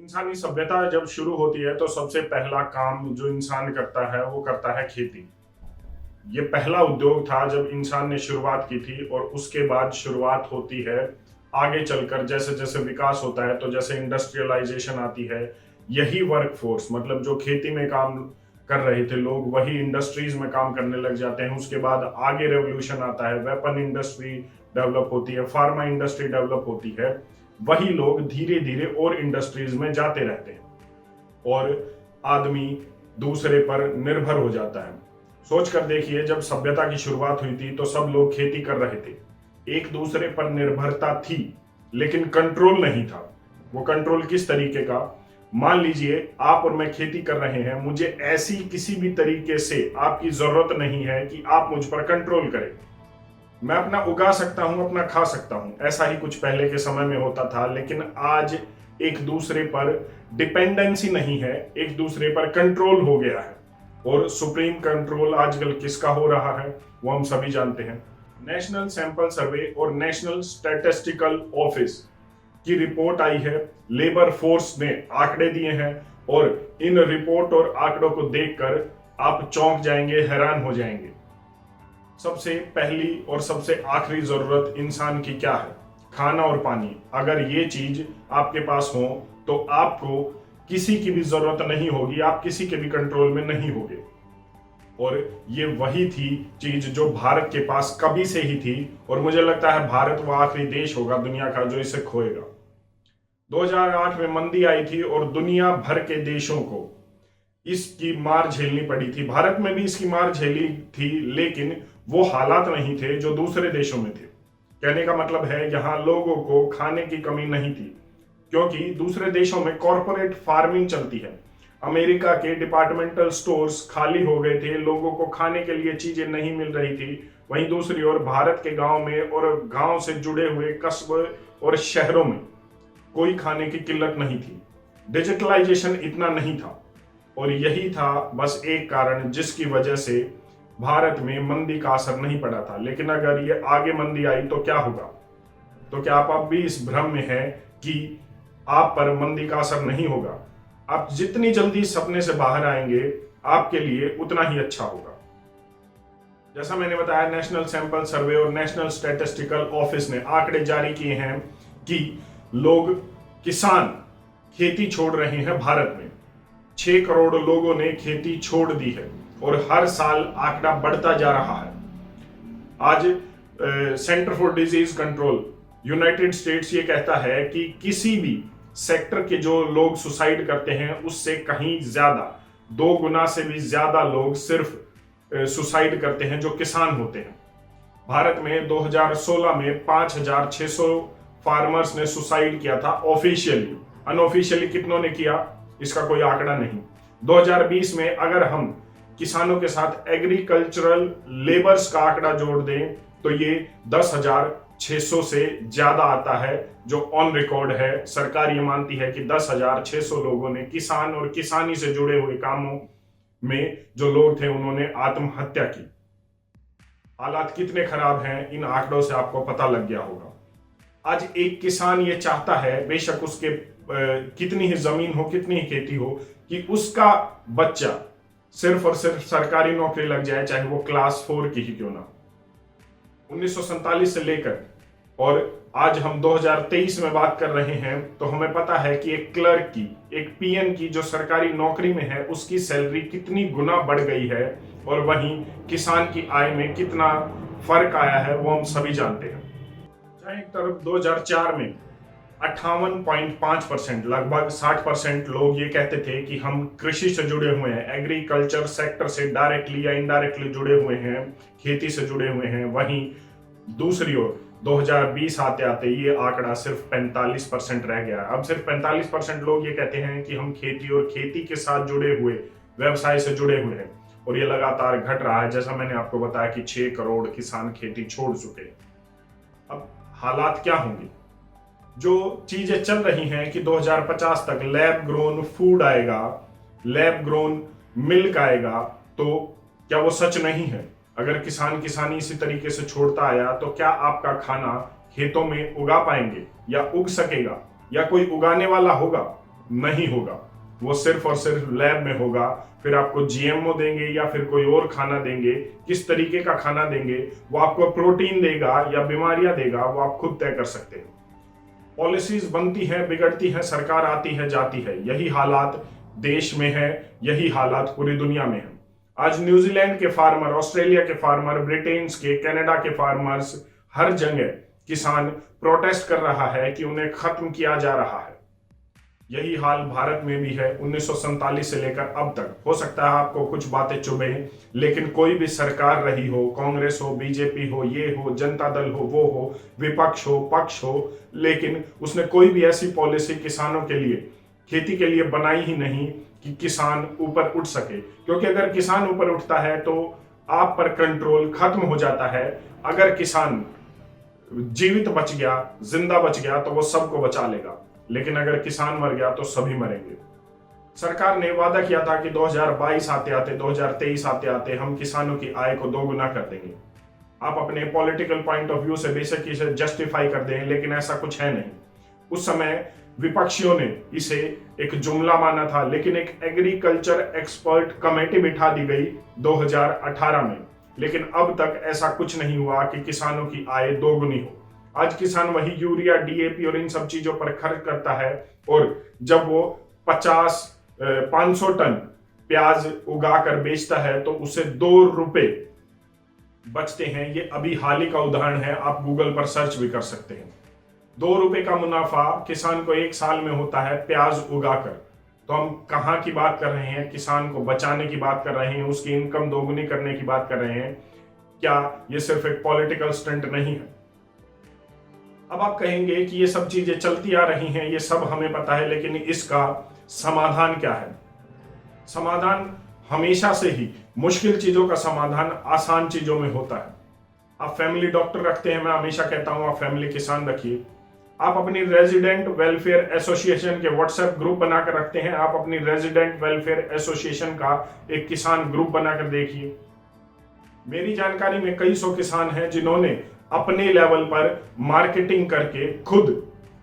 इंसानी सभ्यता जब शुरू होती है तो सबसे पहला काम जो इंसान करता है वो करता है खेती। ये पहला उद्योग था जब इंसान ने शुरुआत की थी और उसके बाद शुरुआत होती है आगे चलकर जैसे जैसे विकास होता है तो जैसे इंडस्ट्रियलाइजेशन आती है। यही वर्क फोर्स मतलब जो खेती में काम कर रहे थे लोग वही इंडस्ट्रीज में काम करने लग जाते हैं। उसके बाद आगे रेवोल्यूशन आता है, वेपन इंडस्ट्री डेवलप होती है, फार्मा इंडस्ट्री डेवलप होती है। वही लोग धीरे धीरे और इंडस्ट्रीज में जाते रहते हैं और आदमी दूसरे पर निर्भर हो जाता है। सोच कर देखिए, जब सभ्यता की शुरुआत हुई थी तो सब लोग खेती कर रहे थे, एक दूसरे पर निर्भरता थी लेकिन कंट्रोल नहीं था। वो कंट्रोल किस तरीके का? मान लीजिए आप और मैं खेती कर रहे हैं, मुझे ऐसी किसी भी तरीके से आपकी जरूरत नहीं है कि आप मुझ पर कंट्रोल करें। मैं अपना उगा सकता हूं, अपना खा सकता हूं। ऐसा ही कुछ पहले के समय में होता था, लेकिन आज एक दूसरे पर डिपेंडेंसी नहीं है, एक दूसरे पर कंट्रोल हो गया है। और सुप्रीम कंट्रोल आजकल किसका हो रहा है वो हम सभी जानते हैं। नेशनल सैंपल सर्वे और नेशनल स्टैटिस्टिकल ऑफिस की रिपोर्ट आई है, लेबर फोर्स ने आंकड़े दिए हैं और इन रिपोर्ट और आंकड़ों को देखकर आप चौंक जाएंगे, हैरान हो जाएंगे। सबसे पहली और सबसे आखिरी जरूरत इंसान की क्या है? खाना और पानी। अगर ये चीज आपके पास हो तो आपको किसी की भी जरूरत नहीं होगी, आप किसी के भी कंट्रोल में नहीं होगे। और ये वही थी चीज जो भारत के पास कभी से ही थी और मुझे लगता है भारत वो आखिरी देश होगा दुनिया का जो इसे खोएगा। 2008 में मंदी आई थी और दुनिया भर के देशों को इसकी मार झेलनी पड़ी थी। भारत में भी इसकी मार झेली थी, लेकिन वो हालात नहीं थे जो दूसरे देशों में थे। कहने का मतलब है यहां लोगों को खाने की कमी नहीं थी, क्योंकि दूसरे देशों में कॉरपोरेट फार्मिंग चलती है। अमेरिका के डिपार्टमेंटल स्टोर्स खाली हो गए थे, लोगों को खाने के लिए चीजें नहीं मिल रही थी। वहीं दूसरी ओर भारत के गांव में और गांव से जुड़े हुए कस्बे और शहरों में कोई खाने की किल्लत नहीं थी। डिजिटलाइजेशन इतना नहीं था और यही था बस एक कारण जिसकी वजह से भारत में मंदी का असर नहीं पड़ा था। लेकिन अगर ये आगे मंदी आई तो क्या होगा? तो क्या आप अब भी इस भ्रम में हैं कि आप पर मंदी का असर नहीं होगा? आप जितनी जल्दी सपने से बाहर आएंगे आपके लिए उतना ही अच्छा होगा। जैसा मैंने बताया, नेशनल सैंपल सर्वे और नेशनल स्टैटिस्टिकल ऑफिस ने आंकड़े जारी किए हैं कि लोग, किसान खेती छोड़ रहे हैं। भारत में 6 करोड़ लोगों ने खेती छोड़ दी है और हर साल आंकड़ा बढ़ता जा रहा है। आज centre for disease control United states ये कहता है कि किसी भी सेक्टर के जो लोग सुसाइड करते हैं उससे कहीं ज्यादा, 2 गुना से भी ज्यादा लोग सिर्फ सुसाइड करते हैं जो किसान होते हैं। भारत में 2016 में 5,600 फार्मर्स ने सुसाइड किया था ऑफिशियली। अनऑफिशियली कितनों ने किया इसका कोई आंकड़ा नहीं। 2020 में अगर हम किसानों के साथ एग्रीकल्चरल लेबर्स का आंकड़ा जोड़ दें तो ये 10,600 से ज्यादा आता है, जो ऑन रिकॉर्ड है। सरकार ये मानती है कि 10,600 लोगों ने किसान और किसानी से जुड़े हुए कामों में जो लोग थे उन्होंने आत्महत्या की। हालात कितने खराब हैं इन आंकड़ों से आपको पता लग गया होगा। आज एक किसान ये चाहता है, बेशक उसके कितनी ही जमीन हो, कितनी ही खेती हो, कि उसका बच्चा सिर्फ और सिर्फ सरकारी नौकरी लग जाए, चाहे वो क्लास 4 की ही क्यों ना। 1947 से लेकर और आज हम 2023 में बात कर रहे हैं तो हमें पता है कि एक क्लर्क की, एक पीएन की जो सरकारी नौकरी में है, उसकी सैलरी कितनी गुना बढ़ गई है और वहीं किसान की आय में कितना फर्क आया है वो हम सभी जानते हैं। जहां एक तरफ 2004 में 58.5%, लगभग 60% लोग ये कहते थे कि हम कृषि से जुड़े हुए हैं, एग्रीकल्चर सेक्टर से डायरेक्टली या इनडायरेक्टली जुड़े हुए हैं, खेती से जुड़े हुए हैं। वहीं दूसरी ओर 2020 आते आते ये आंकड़ा सिर्फ 45% रह गया। अब सिर्फ 45% लोग ये कहते हैं कि हम खेती और खेती के साथ जुड़े हुए व्यवसाय से जुड़े हुए हैं और ये लगातार घट रहा है। जैसा मैंने आपको बताया कि 6 करोड़ किसान खेती छोड़ चुके हैं। अब हालात क्या होंगे? जो चीजें चल रही हैं कि 2050 तक लैब ग्रोन फूड आएगा, लैब ग्रोन मिल्क आएगा, तो क्या वो सच नहीं है? अगर किसान किसानी इसी तरीके से छोड़ता आया तो क्या आपका खाना खेतों में उगा पाएंगे या उग सकेगा या कोई उगाने वाला होगा? नहीं होगा, वो सिर्फ और सिर्फ लैब में होगा। फिर आपको जीएमओ देंगे या फिर कोई और खाना देंगे, किस तरीके का खाना देंगे, वो आपको प्रोटीन देगा या बीमारियां देगा, वो आप खुद तय कर सकते हैं। पॉलिसीज बनती हैं, बिगड़ती हैं, सरकार आती है जाती है, यही हालात देश में है, यही हालात पूरी दुनिया में है। आज न्यूजीलैंड के फार्मर, ऑस्ट्रेलिया के फार्मर, ब्रिटेन के, कनाडा के फार्मर्स, हर जगह किसान प्रोटेस्ट कर रहा है कि उन्हें खत्म किया जा रहा है। यही हाल भारत में भी है 1947 से लेकर अब तक। हो सकता है आपको कुछ बातें चुभे, लेकिन कोई भी सरकार रही हो, कांग्रेस हो, बीजेपी हो, ये हो, जनता दल हो, वो हो, विपक्ष हो, पक्ष हो, लेकिन उसने कोई भी ऐसी पॉलिसी किसानों के लिए, खेती के लिए बनाई ही नहीं कि किसान ऊपर उठ सके। क्योंकि अगर किसान ऊपर उठता है तो आप पर कंट्रोल खत्म हो जाता है। अगर किसान जीवित बच गया, जिंदा बच गया, तो वो सबको बचा लेगा, लेकिन अगर किसान मर गया तो सभी मरेंगे। सरकार ने वादा किया था कि 2022 आते आते, 2023 आते आते हम किसानों की आय को दोगुना कर देंगे। आप अपने पॉलिटिकल पॉइंट ऑफ व्यू से बेशक इसे जस्टिफाई कर दें, लेकिन ऐसा कुछ है नहीं। उस समय विपक्षियों ने इसे एक जुमला माना था, लेकिन एक एग्रीकल्चर एक्सपर्ट कमेटी बिठा दी गई 2018 में, लेकिन अब तक ऐसा कुछ नहीं हुआ कि किसानों की आय दोगुनी हो। आज किसान वही यूरिया, डीएपी और इन सब चीजों पर खर्च करता है, और जब वो 500 टन प्याज उगा कर बेचता है तो उसे 2 रुपए बचते हैं। ये अभी हाल ही का उदाहरण है, आप गूगल पर सर्च भी कर सकते हैं। 2 रुपए का मुनाफा किसान को 1 साल में होता है प्याज उगाकर। तो हम कहां की बात कर रहे हैं? किसान को बचाने की बात कर रहे हैं, उसकी इनकम दोगुनी करने की बात कर रहे हैं। क्या ये सिर्फ एक पॉलिटिकल स्टंट नहीं है? अब आप कहेंगे कि ये सब चीजें चलती आ रही हैं, ये सब हमें पता है, लेकिन इसका समाधान क्या है? समाधान हमेशा से ही मुश्किल चीजों का समाधान आसान चीजों में होता है। आप फैमिली डॉक्टर रखते हैं, मैं हमेशा कहता हूं आप फैमिली किसान रखिए। आप अपनी रेजिडेंट वेलफेयर एसोसिएशन के व्हाट्सएप ग्रुप बनाकर रखते हैं, आप अपनी रेजिडेंट वेलफेयर एसोसिएशन का एक किसान ग्रुप बनाकर देखिए। मेरी जानकारी में कई सौ किसान हैं जिन्होंने अपने लेवल पर मार्केटिंग करके खुद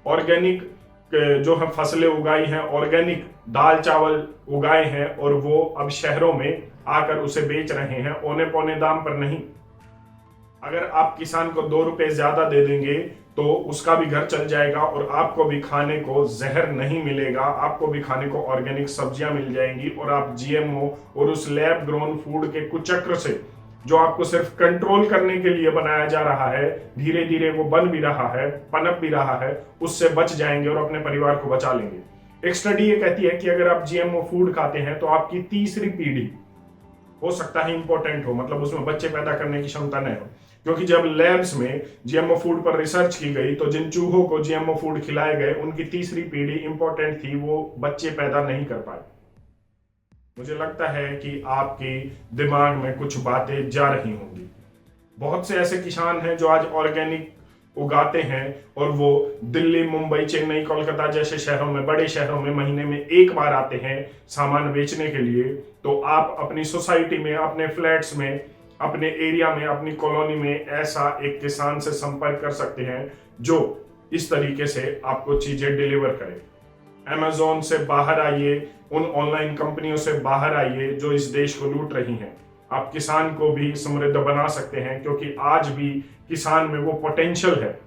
ऑर्गेनिक जो है फसलें उगाई हैं, ऑर्गेनिक दाल चावल उगाए हैं, और वो अब शहरों में आकर उसे बेच रहे हैं औने पौने दाम पर नहीं। अगर आप किसान को 2 रुपए ज्यादा दे देंगे तो उसका भी घर चल जाएगा और आपको भी खाने को जहर नहीं मिलेगा, आपको भी खाने को ऑर्गेनिक सब्जियां मिल जाएंगी, और आप जीएमओ और उस लैब ग्रोन फूड के कुचक्र से, जो आपको सिर्फ कंट्रोल करने के लिए बनाया जा रहा है, धीरे धीरे वो बन भी रहा है, पनप भी रहा है, उससे बच जाएंगे और अपने परिवार को बचा लेंगे। एक स्टडी ये कहती है कि अगर आप जीएमओ फूड खाते हैं तो आपकी तीसरी पीढ़ी हो सकता है इंपॉर्टेंट हो, मतलब उसमें बच्चे पैदा करने की क्षमता नहीं हो। क्योंकि जब लैब्स में जीएमओ फूड पर रिसर्च की गई तो जिन चूहों को जीएमओ फूड खिलाए गए उनकी तीसरी पीढ़ी इंपॉर्टेंट थी, वो बच्चे पैदा नहीं कर पाए। मुझे लगता है कि आपके दिमाग में कुछ बातें जा रही होंगी। बहुत से ऐसे किसान हैं जो आज ऑर्गेनिक उगाते हैं और वो दिल्ली, मुंबई, चेन्नई, कोलकाता जैसे शहरों में, बड़े शहरों में महीने में 1 बार आते हैं सामान बेचने के लिए। तो आप अपनी सोसाइटी में, अपने फ्लैट्स में, अपने एरिया में, अपनी कॉलोनी में ऐसा एक किसान से संपर्क कर सकते हैं जो इस तरीके से आपको चीजें डिलीवर करे। अमेज़न से बाहर आइए, उन ऑनलाइन कंपनियों से बाहर आइए जो इस देश को लूट रही हैं। आप किसान को भी समृद्ध बना सकते हैं, क्योंकि आज भी किसान में वो पोटेंशियल है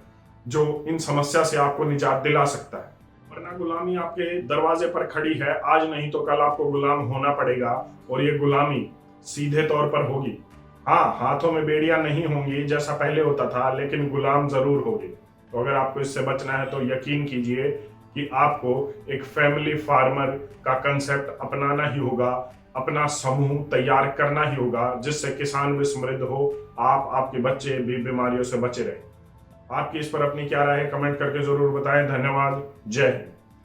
जो इन समस्या से आपको निजात दिला सकता है। वरना गुलामी आपके दरवाजे पर खड़ी है, आज नहीं तो कल आपको गुलाम होना पड़ेगा, और ये गुलामी सीधे तौर पर होगी। हाँ, हाथों में बेड़ियां नहीं होंगी जैसा पहले होता था, लेकिन गुलाम जरूर होगी। तो अगर आपको इससे बचना है तो यकीन कीजिए कि आपको एक फैमिली फार्मर का कंसेप्ट अपनाना ही होगा, अपना समूह तैयार करना ही होगा, जिससे किसान भी समृद्ध हो, आप, आपके बच्चे भी बीमारियों से बचे रहे। आपकी इस पर अपनी क्या राय है कमेंट करके जरूर बताएं। धन्यवाद। जय हिंद।